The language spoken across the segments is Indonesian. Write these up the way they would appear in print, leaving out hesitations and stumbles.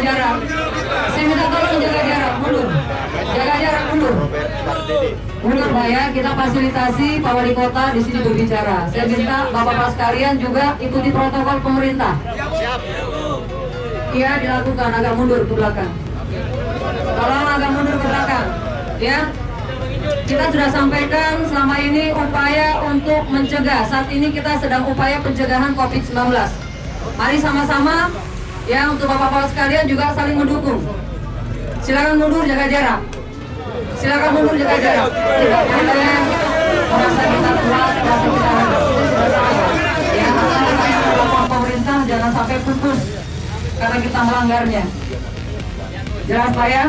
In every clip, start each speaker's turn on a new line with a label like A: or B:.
A: jarak. Saya minta tolong jaga jarak, mundur. Jaga jarak, mundur. Mundur Pak ya, kita fasilitasi Pak Wali Kota di sini berbicara. Saya minta Bapak-Bapak sekalian juga ikuti protokol pemerintah. Iya, dilakukan, agak mundur ke belakang. Tolong agak mundur ke belakang. Ya. Kita sudah sampaikan selama ini upaya untuk mencegah. Saat ini kita sedang upaya pencegahan COVID-19. Mari sama-sama ya, untuk Bapak-Bapak sekalian juga saling mendukung. Silakan mundur, jaga jarak. Silakan mundur, jaga jarak. Tidak boleh merasa kita kuat, merasa kita ya, protokol pemerintah jangan sampai pupus karena kita melanggarnya. Jelas Pak ya?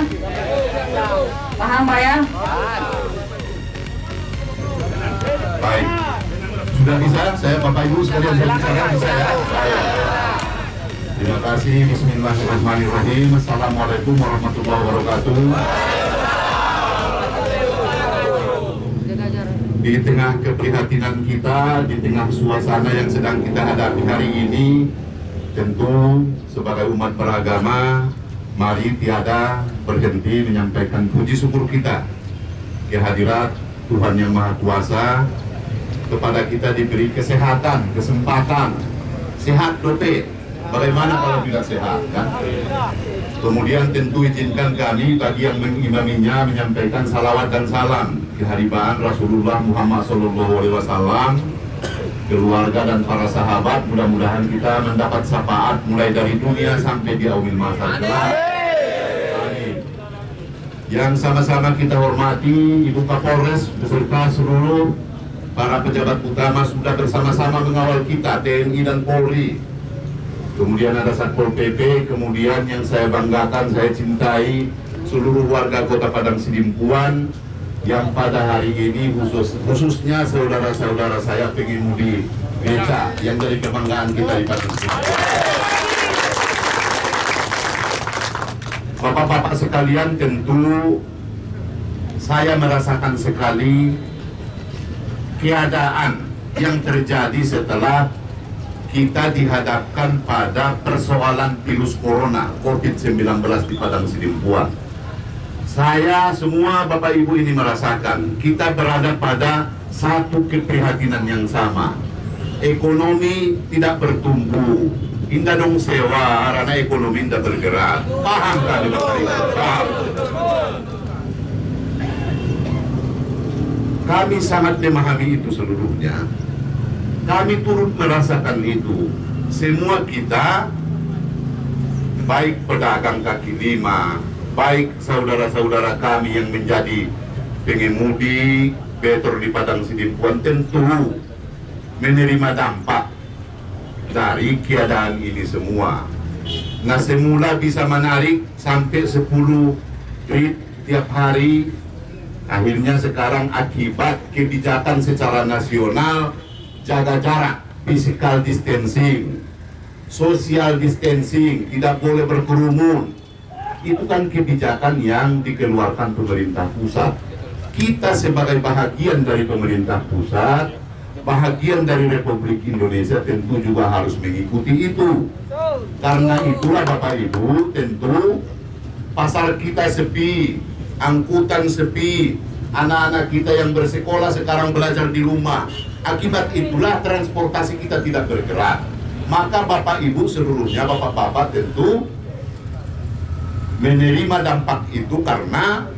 A: Paham Pak ya?
B: Baik, sudah bisa saya Bapak Ibu sekalian berbicara bisa ya? Terima kasih. Bismillahirrahmanirrahim. Assalamualaikum warahmatullahi wabarakatuh. Di tengah keprihatinan kita, di tengah suasana yang sedang kita hadapi hari ini, tentu sebagai umat beragama, mari tiada berhenti menyampaikan puji syukur kita kehadirat Tuhan Yang Maha Kuasa. Kepada kita diberi kesehatan, kesempatan sehat dope. Bagaimana kalau tidak sehat kan? Kemudian tentu izinkan kami bagi yang mengimaminya menyampaikan salawat dan salam kehadiran Rasulullah Muhammad SAW, keluarga dan para sahabat. Mudah-mudahan kita mendapat syafaat mulai dari dunia sampai di yaumil mahsyar. Yang sama-sama kita hormati Ibu Kapolres beserta seluruh para pejabat utama sudah bersama-sama mengawal kita, TNI dan Polri. Kemudian ada Satpol PP, kemudian yang saya banggakan, saya cintai seluruh warga Kota Padang Sidimpuan yang pada hari ini khususnya saudara-saudara saya pengemudi beca yang jadi kebanggaan kita di Padang Sidimpuan. Bapak-bapak sekalian, tentu saya merasakan sekali keadaan yang terjadi setelah kita dihadapkan pada persoalan virus corona COVID-19 di Padang Sidimpuan. Saya semua Bapak Ibu ini merasakan kita berada pada satu keprihatinan yang sama. Ekonomi tidak bertumbuh. Indah dong sewa, karena ekonomi tidak bergerak. Paham kali Bapak Ibu? Paham. Kami sangat memahami itu seluruhnya. Kami turut merasakan itu. Semua kita, baik pedagang kaki lima, baik saudara-saudara kami yang menjadi pengemudi betor di Padang Sidimpuan, tentu menerima dampak dari keadaan ini semua. Nah, semula bisa menarik sampai 10 rit tiap hari. Akhirnya sekarang akibat kebijakan secara nasional, jaga jarak, physical distancing, social distancing, tidak boleh berkerumun. Itu kan kebijakan yang dikeluarkan pemerintah pusat. Kita sebagai bahagian dari pemerintah pusat, bahagian dari Republik Indonesia, tentu juga harus mengikuti itu. Karena itulah Bapak Ibu, tentu pasar kita sepi, angkutan sepi, anak-anak kita yang bersekolah sekarang belajar di rumah. Akibat itulah transportasi kita tidak bergerak. Maka Bapak Ibu seluruhnya, Bapak-bapak tentu menerima dampak itu karena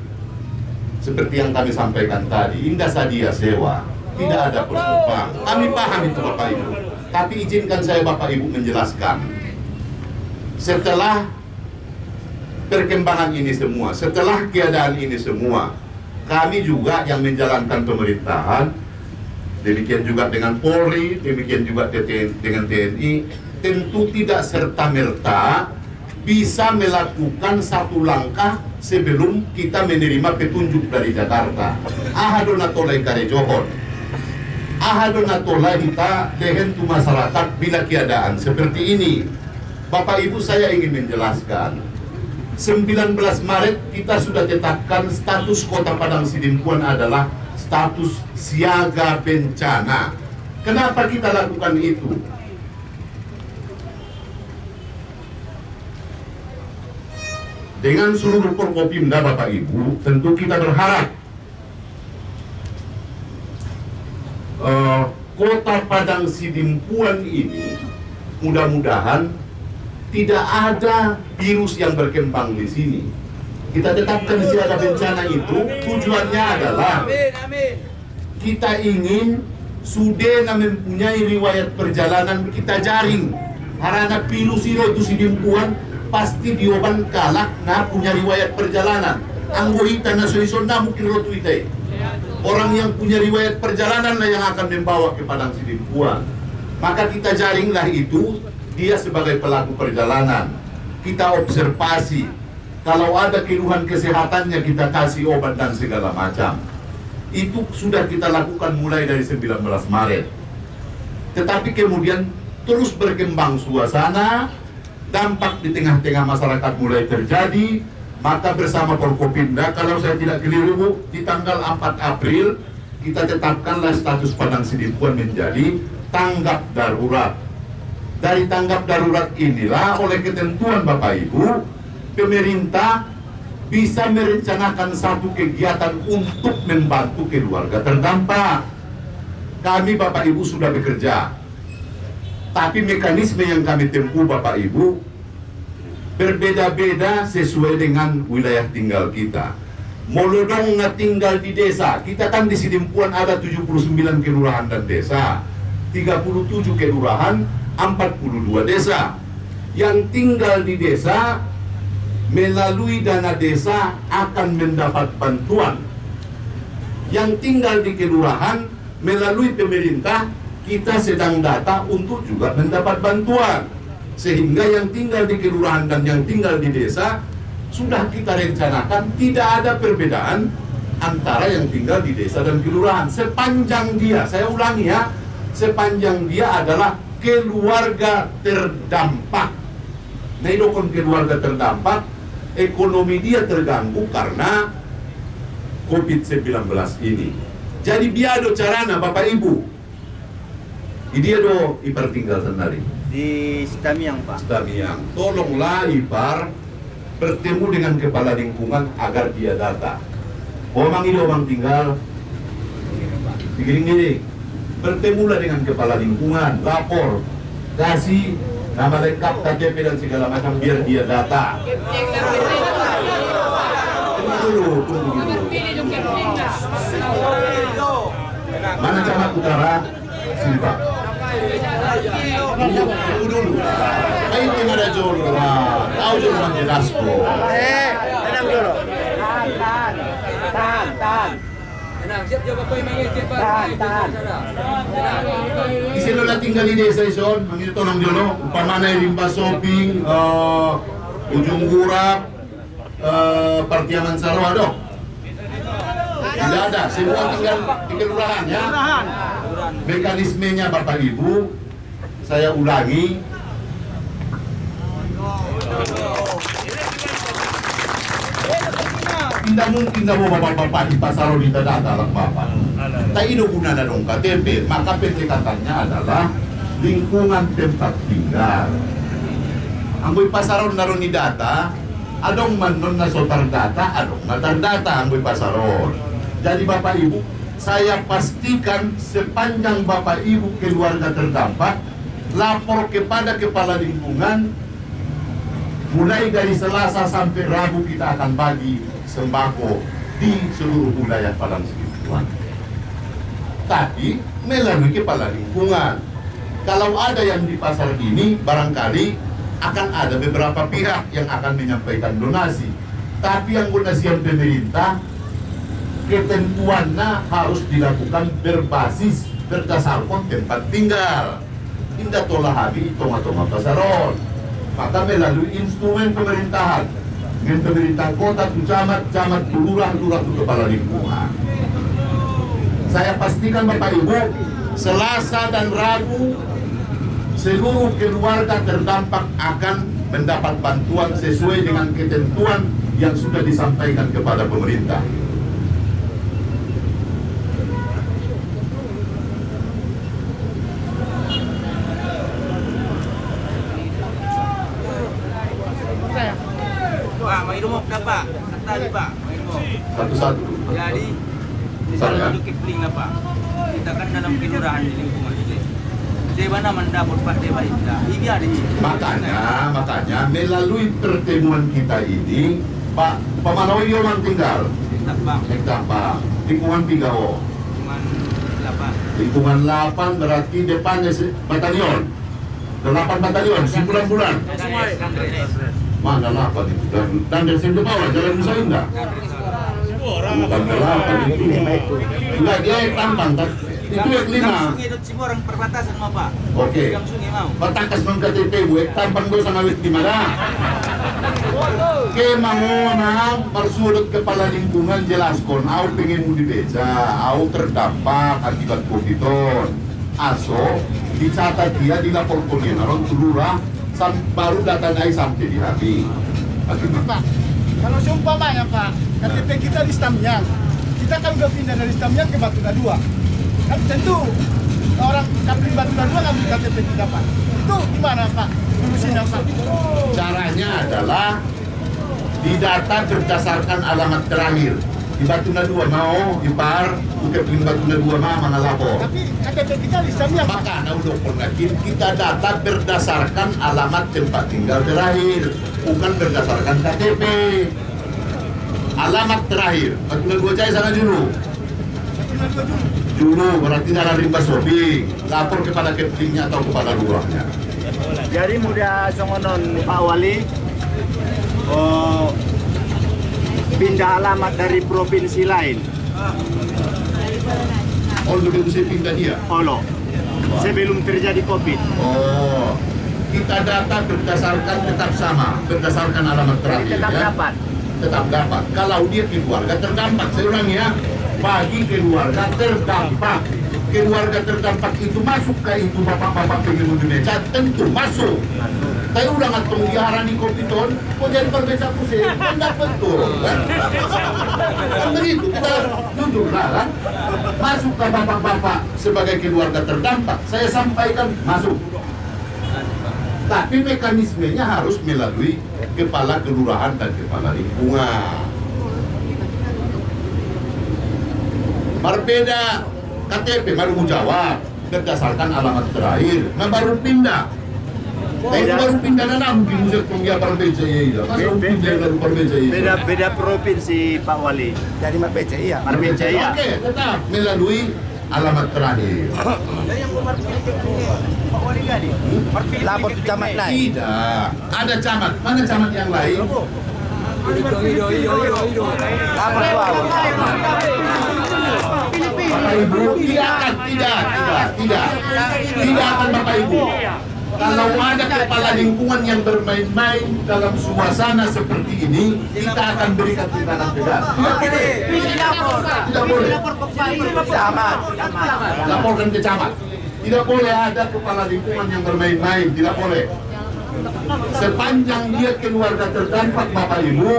B: seperti yang kami sampaikan tadi, indah sadia sewa, tidak ada penumpang. Kami paham itu Bapak Ibu. Tapi izinkan saya Bapak Ibu menjelaskan. Setelah perkembangan ini semua, setelah keadaan ini semua, kami juga yang menjalankan pemerintahan, demikian juga dengan Polri, demikian juga dengan TNI, tentu tidak serta-merta bisa melakukan satu langkah sebelum kita menerima petunjuk dari Jakarta. Ahadona tolai karejohon, ahadona tolai kita dengan tu masyarakat bila keadaan seperti ini. Bapak Ibu, saya ingin menjelaskan, 19 Maret kita sudah tetapkan status Kota Padang Sidimpuan adalah status siaga bencana. Kenapa kita lakukan itu? dengan seluruh Forkopimda Bapak Ibu, tentu kita berharap Kota Padang Sidimpuan ini mudah-mudahan tidak ada virus yang berkembang di sini. Kita tetapkan siaga bencana itu, tujuannya adalah kita ingin sudah mempunyai riwayat perjalanan kita jaring. Karena virus itu Sidimpuan pasti dioban kalak na punya riwayat perjalanan. Anggota na soisona mungkin rotu itai. Orang yang punya riwayat perjalanan lah yang akan membawa ke Padang Sidimpuan. Maka kita jaringlah itu, dia sebagai pelaku perjalanan. Kita observasi. Kalau ada keluhan kesehatannya kita kasih obat dan segala macam. Itu sudah kita lakukan mulai dari 19 Maret. Tetapi kemudian terus berkembang suasana, dampak di tengah-tengah masyarakat mulai terjadi. Maka bersama Forkopimda, kalau saya tidak keliru, di tanggal 4 April kita tetapkanlah status Padang Sidimpuan menjadi tanggap darurat. Dari tanggap darurat inilah oleh ketentuan Bapak Ibu, pemerintah bisa merencanakan satu kegiatan untuk membantu keluarga terdampak. Kami Bapak Ibu sudah bekerja, tapi mekanisme yang kami tempuh Bapak Ibu berbeda-beda sesuai dengan wilayah tinggal kita. Molodong nga tinggal di desa, kita kan di Sidimpuan ada 79 kelurahan dan desa, 37 kelurahan, 42 desa. Yang tinggal di desa melalui dana desa akan mendapat bantuan. Yang tinggal di kelurahan melalui pemerintah kita sedang data untuk juga mendapat bantuan. Sehingga yang tinggal di kelurahan dan yang tinggal di desa sudah kita rencanakan tidak ada perbedaan antara yang tinggal di desa dan kelurahan. Sepanjang dia, saya ulangi ya, sepanjang dia adalah keluarga terdampak. Nah, idokon keluarga terdampak, ekonomi dia terganggu karena COVID-19 ini. Jadi biado carana Bapak Ibu. Dia do ipar tinggal sendiri
C: di Stamiang, Pak.
B: Stamiang. Tolonglah ipar bertemu dengan kepala lingkungan agar dia data. Omang ini omang tinggal digiring-giring. Bertemulah dengan kepala lingkungan, lapor, kasih nama lengkap KTP dan segala macam biar dia data. Tunggu dulu. Mana Camat Utara? Sini Pak. Tunggu dulu. Kayak tinggal ada jodoh lah. Tahu jodoh orang jelas kok.
C: Tenang dulu. Tahan. Tahan.
B: Di sini lah tinggal di desa ison, manggil tolong jono. Umpamana Limba Shopping, Ujung Gurap, Partiaman Sarwado. Tidak ada, semua tinggal di kelurahan ya. Mekanismenya Bapak Ibu, saya ulangi. Tidak mungkin mau bapak-bapak di pasar di data lah bapak. Tak ada guna dong KTP, maka pendekatannya adalah lingkungan tempat tinggal. Anggoy pasaron naron ni data, adong manon na sotar data, adong matar data anggoy pasaron. Jadi Bapak Ibu, saya pastikan sepanjang Bapak Ibu keluarga terdampak, lapor kepada kepala lingkungan. Mulai dari Selasa sampai Rabu kita akan bagi sembako di seluruh wilayah Padang Sidimpuan. Tapi melalui kepala lingkungan. Kalau ada yang di pasar ini, barangkali akan ada beberapa pihak yang akan menyampaikan donasi. Tapi yang donasian pemerintah, ketentuannya harus dilakukan berbasis berdasarkan tempat tinggal. Indah tolah habi toma-toma pasaron. Maka melalui instrumen pemerintahan, dengan pemerintah kota, camat, lurah, kepala lingkungan. Saya pastikan Bapak Ibu, Selasa dan Rabu seluruh keluarga terdampak akan mendapat bantuan sesuai dengan ketentuan yang sudah disampaikan kepada pemerintah.
D: Irmo dapat. Tadi Pak, Irmo.
B: Satu-satu.
D: Jadi di
B: Sorry, ya.
D: sana untuk Kipling lah Pak. Kita kan dalam kelurahan di lingkungan ini. Di mana mendapat Pak Dewa Indah? Ini ada di
B: Makanya melalui pertemuan kita ini, Pak Pamanawi di orang tinggal.
D: Pak,
B: Pak, lingkungan 3O.
D: cuman 8.
B: Lingkungan 8 berarti depannya batalion. 8 batalion, 9 bulan. Mana 8 itu? Dan dari sini ke bawah, Jalan Musa Indah. Bukan 8 itu. Enggak, dia yang tampang. Itu yang 5.
D: Sungai itu semua orang perbatasan mau Pak.
B: Oke.
D: Yang sungai mau.
B: Batakas ng KTP, buek tampang doon sa ngawit di Mara. Kaya na bersurut kepala lingkungan jelaskan, aku pengen mau dibeca, aku terdampak akibat COVID. Aso, dicatat dia, dilaporkan dia, naron turura, baru data naik sampai di hati.
E: Pak, kalau seumpamanya Pak, KTP kita di Stamyang, kita kan udah pindah dari Stamyang ke Batuna 2. Kan tentu orang Kapling Batuna 2 ngambil KTP kita Pak. Itu gimana Pak? Solusinya Pak?
B: Caranya adalah didata berdasarkan alamat terakhir. Di Batuna 2 mau, Ipar, Kapling Batuna 2 mana lapor.
E: Tapi KTP kita di Stamyang Pak.
B: Maka udah pernah kita data berdasarkan alamat tempat tinggal terakhir, bukan berdasarkan KTP. Alamat terakhir, Batuna 2 Jaya sana dulu.
E: Batuna 2 dulu.
B: Dulu berarti dalam rimba sobi, lapor kepada keplingnya atau kepada lurahnya.
C: Jadi mudah songonon Pak Wali pindah alamat dari provinsi lain.
B: Oh, lebih bisa pindah dia.
C: Olo. Sebelum terjadi COVID.
B: Oh, kita data berdasarkan tetap sama, berdasarkan alamat terakhir.
C: Tetap
B: ya.
C: dapat.
B: Tetap dapat. Kalau dia keluarga terdampak, saya ulang ya, bagi keluarga terdampak. Keluarga terdampak itu masuk ke itu bapak-bapak pengen Indonesia, tentu masuk. Tapi udah ngatong diarah di Kopiton, kok jadi berbeda pusing, tidak betul. Kan? Kan begitu, kita jujur lah kan. Masuk ke bapak-bapak sebagai keluarga terdampak, saya sampaikan masuk. Tapi mekanismenya harus melalui kepala kelurahan dan kepala lingkungan. Berbeda KTP baru mau jawab berdasarkan alamat terakhir, nah baru pindah. Tapi baru pindah na mungkin musik penggia berbeza ya. Masa pindah baru berbeza ya.
C: Beda provinsi Pak Wali.
E: Dari Marbella iya.
C: Marbella.
B: Oke, tetap melalui alamat terakhir.
D: Jadi yang buat Pak Wali Gadi.
E: Lapor ke camat lain.
B: Tidak, ada camat. Mana camat yang lain?
E: Lapor ke awal.
B: Bapak Ibu, tidak akan Bapak Ibu. Kalau ada kepala lingkungan yang bermain-main dalam suasana seperti ini, kita akan berikan tindakan tegas. Tidak boleh.
E: Camat.
B: Laporkan ke camat. Tidak boleh ada kepala lingkungan yang bermain-main, tidak boleh. Sepanjang dia keluarga terdampak Bapak Ibu,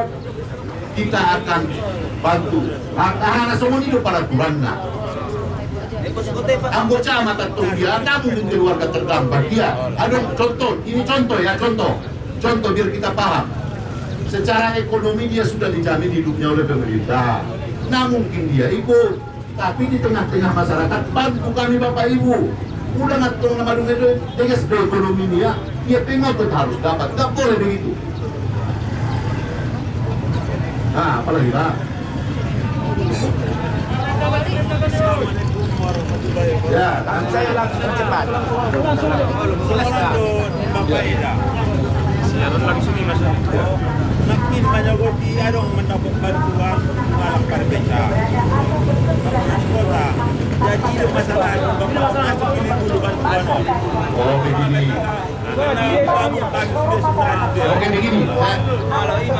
B: kita akan bantu. Hana semua itu para turanna. Anggota camat atau dia, namun keluarga terdampak dia. Ada contoh, ini contoh ya, contoh biar kita paham. Secara ekonomi dia sudah dijamin hidupnya oleh pemerintah. Nah mungkin dia ikut, tapi di tengah-tengah masyarakat bantu kami Bapak Ibu. Udah ngatung nama itu dengan ekonomi dia pengotot harus dapat, nggak boleh begitu. Nah, apalagi Pak? Ya,
E: Saya langsung cepat.
F: Makin banyak kopi adong mendapat bantuan malam berbeda. Kota. Jadi itu masalah bapak masuk ini dulu bantuan.
B: oh begini. Oke begini.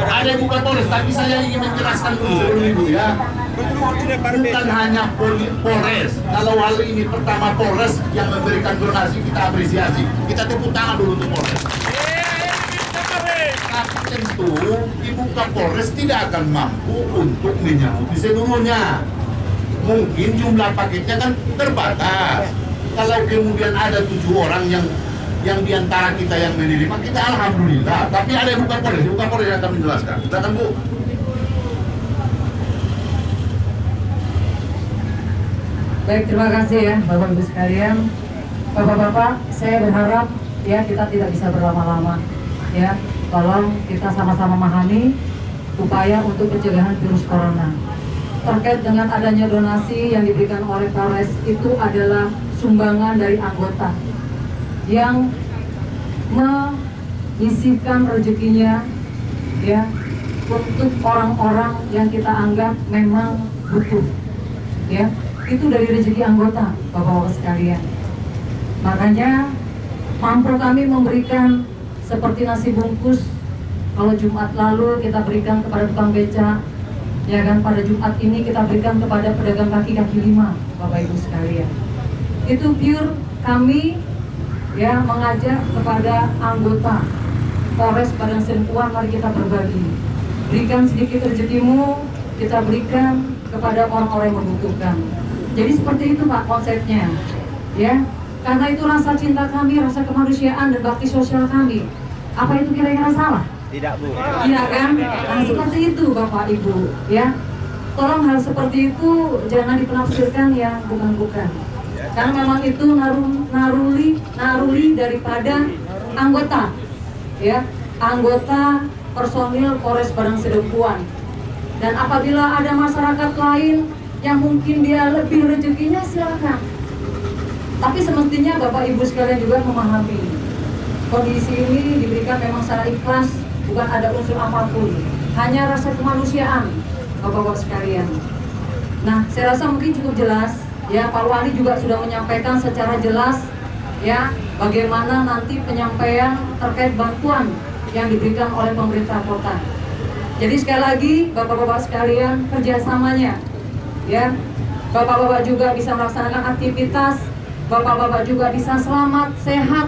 B: Ada Ibu Kapolres, tapi saya ingin menjelaskan dulu sebelum Ibu ya. Bukan hanya Polres. Kalau hal ini pertama Polres yang memberikan donasi, kita apresiasi. Kita tepuk tangan dulu untuk Polres. Tapi tentu Ibu Kapolres tidak akan mampu untuk menyanggupi seluruhnya. Mungkin jumlah paketnya kan terbatas. Kalau kemudian ada 7 orang yang yang diantara kita yang menerima, kita alhamdulillah. Tapi ada yang bukan Polres yang akan menjelaskan. Silakan Bu.
A: Baik, terima kasih ya Bapak Ibu sekalian. Bapak-bapak, saya berharap ya kita tidak bisa berlama-lama ya. Tolong kita sama-sama memahami upaya untuk pencegahan virus corona. Terkait dengan adanya donasi yang diberikan oleh Polres, itu adalah sumbangan dari anggota yang menyisihkan rezekinya ya untuk orang-orang yang kita anggap memang butuh ya. Itu dari rezeki anggota, Bapak-bapak sekalian. Makanya mampu kami memberikan seperti nasi bungkus. Kalau Jumat lalu kita berikan kepada tukang beca, ya kan, pada Jumat ini kita berikan kepada pedagang kaki lima, Bapak Ibu sekalian. Itu pure kami ya mengajak kepada anggota Polres Padang Sidempuan, mari kita berbagi. Berikan sedikit rezekimu, kita berikan kepada orang-orang yang membutuhkan. Jadi seperti itu Pak konsepnya, ya. Karena itu rasa cinta kami, rasa kemanusiaan dan bakti sosial kami. Apa itu kira-kira salah?
C: Tidak, Bu.
A: Iya kan? Nah, seperti itu Bapak Ibu, ya. Tolong hal seperti itu jangan dipenafsirkan yang bukan-bukan. Karena memang itu naruli daripada anggota, ya, anggota personil Polres Padang Sidempuan. Dan apabila ada masyarakat lain yang mungkin dia lebih rezekinya, silakan. Tapi semestinya Bapak Ibu sekalian juga memahami kondisi ini diberikan memang secara ikhlas, bukan ada unsur apapun, hanya rasa kemanusiaan, Bapak-bapak sekalian. Nah, saya rasa mungkin cukup jelas, ya. Pak Wali juga sudah menyampaikan secara jelas, ya, bagaimana nanti penyampaian terkait bantuan yang diberikan oleh pemerintah kota. Jadi sekali lagi, Bapak-bapak sekalian, kerjasamanya, ya, Bapak-bapak juga bisa melaksanakan aktivitas, Bapak-bapak juga bisa selamat, sehat,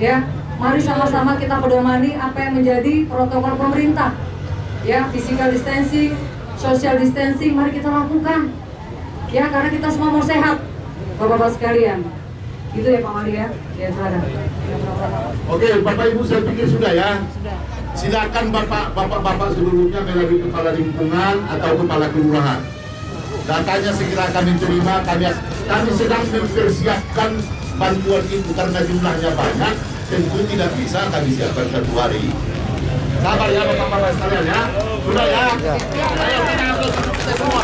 A: ya. Mari sama-sama kita pedomani apa yang menjadi protokol pemerintah, ya, physical distancing, social distancing, mari kita lakukan, ya, karena kita semua mau sehat, Bapak-bapak sekalian. Gitu ya Pak Wali ya. Ya, silakan.
B: Oke, Bapak Ibu saya pikir sudah ya. Silakan Bapak sebelumnya melalui kepala lingkungan atau kepala kelurahan. Datanya segera kami terima, kami sedang mempersiapkan bantuan itu karena jumlahnya banyak, tentu tidak bisa kami siapkan satu hari. Sabar ya Bapak-bapak sekalian ya. Sudah ya. Ayo kita semua.